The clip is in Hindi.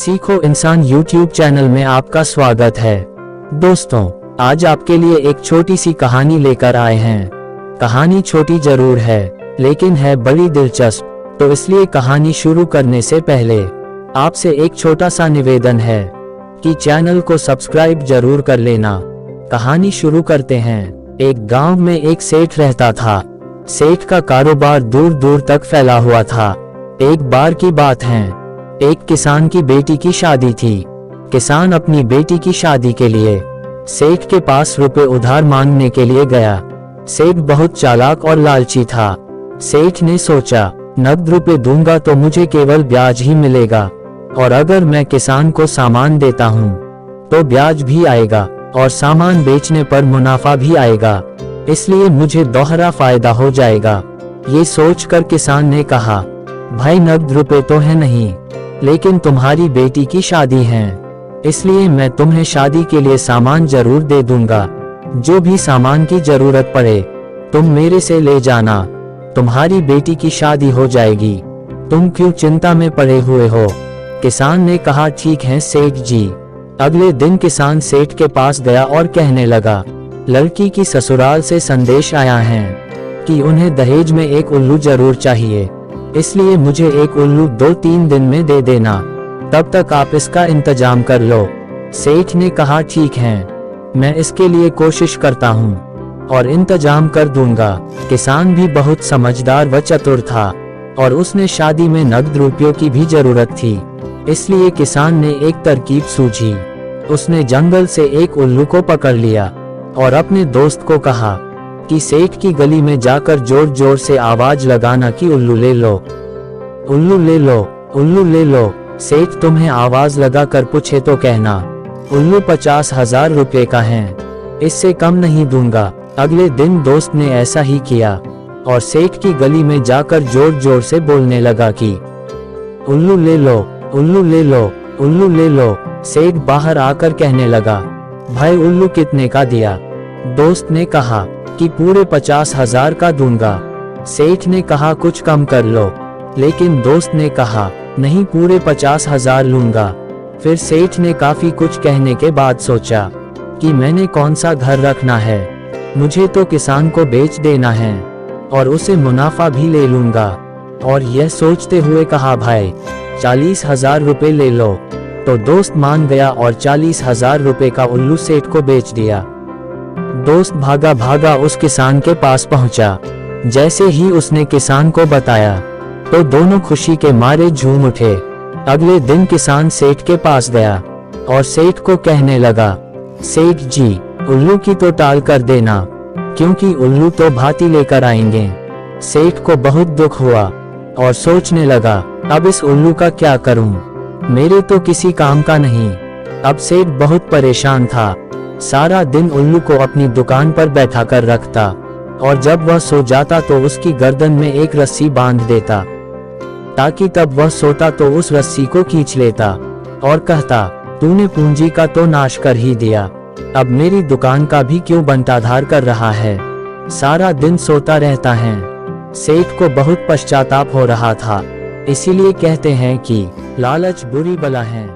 सीखो इंसान यूट्यूब चैनल में आपका स्वागत है। दोस्तों, आज आपके लिए एक छोटी सी कहानी लेकर आए हैं। कहानी छोटी जरूर है, लेकिन है बड़ी दिलचस्प। तो इसलिए कहानी शुरू करने से पहले आपसे एक छोटा सा निवेदन है कि चैनल को सब्सक्राइब जरूर कर लेना। कहानी शुरू करते हैं। एक गांव में एक सेठ रहता था। सेठ का कारोबार दूर दूर तक फैला हुआ था। एक बार की बात है, एक किसान की बेटी की शादी थी। किसान अपनी बेटी की शादी के लिए सेठ के पास रुपए उधार मांगने के लिए गया। सेठ बहुत चालाक और लालची था। सेठ ने सोचा, नकद रुपए दूंगा तो मुझे केवल ब्याज ही मिलेगा, और अगर मैं किसान को सामान देता हूँ तो ब्याज भी आएगा और सामान बेचने पर मुनाफा भी आएगा, इसलिए मुझे दोहरा फायदा हो जाएगा। ये सोचकर किसान ने कहा, भाई नकद रुपए तो है नहीं, लेकिन तुम्हारी बेटी की शादी है, इसलिए मैं तुम्हें शादी के लिए सामान जरूर दे दूंगा। जो भी सामान की जरूरत पड़े तुम मेरे से ले जाना। तुम्हारी बेटी की शादी हो जाएगी, तुम क्यों चिंता में पड़े हुए हो? किसान ने कहा, ठीक है सेठ जी। अगले दिन किसान सेठ के पास गया और कहने लगा, लड़की की ससुराल से संदेश आया है कि उन्हें दहेज में एक उल्लू जरूर चाहिए, इसलिए मुझे एक उल्लू 2-3 दिन में दे देना, तब तक आप इसका इंतजाम कर लो। सेठ ने कहा, ठीक है, मैं इसके लिए कोशिश करता हूँ और इंतजाम कर दूंगा। किसान भी बहुत समझदार व चतुर था और उसने शादी में नकद रुपयों की भी जरूरत थी, इसलिए किसान ने एक तरकीब सूझी। उसने जंगल से एक उल्लू को पकड़ लिया और अपने दोस्त को कहा कि सेठ की गली में जाकर जोर जोर से आवाज लगाना कि उल्लू ले लो, उल्लू ले लो, उल्लू ले लो। सेठ तुम्हें आवाज लगाकर पूछे तो कहना, उल्लू 50,000 रुपए का है, इससे कम नहीं दूंगा। अगले दिन दोस्त ने ऐसा ही किया और सेठ की गली में जाकर जोर जोर से बोलने लगा कि उल्लू ले लो, उल्लू ले लो, उल्लू ले लो। सेठ बाहर आकर कहने लगा, भाई उल्लू कितने का दिया? दोस्त ने कहा कि पूरे 50,000 का दूंगा। सेठ ने कहा, कुछ कम कर लो, लेकिन दोस्त ने कहा, नहीं पूरे 50,000 लूंगा। फिर सेठ ने काफी कुछ कहने के बाद सोचा कि मैंने कौन सा घर रखना है, मुझे तो किसान को बेच देना है और उसे मुनाफा भी ले लूंगा। और यह सोचते हुए कहा, भाई 40,000 रुपए ले लो। तो दोस्त मान गया और 40,000 रुपए का उल्लू सेठ को बेच दिया। दोस्त भागा भागा उस किसान के पास पहुंचा। जैसे ही उसने किसान को बताया तो दोनों खुशी के मारे झूम उठे। अगले दिन किसान सेठ के पास गया और सेठ को कहने लगा, सेठ जी उल्लू की तो टाल कर देना, क्योंकि उल्लू तो भांति लेकर आएंगे। सेठ को बहुत दुख हुआ और सोचने लगा, अब इस उल्लू का क्या करूं, मेरे तो किसी काम का नहीं। अब सेठ बहुत परेशान था। सारा दिन उल्लू को अपनी दुकान पर बैठा कर रखता और जब वह सो जाता तो उसकी गर्दन में एक रस्सी बांध देता, ताकि तब वह सोता तो उस रस्सी को खींच लेता और कहता, तूने पूंजी का तो नाश कर ही दिया, अब मेरी दुकान का भी क्यों बंटाधार कर रहा है, सारा दिन सोता रहता है। सेठ को बहुत पश्चाताप हो रहा था। इसीलिए कहते हैं कि लालच बुरी बला है।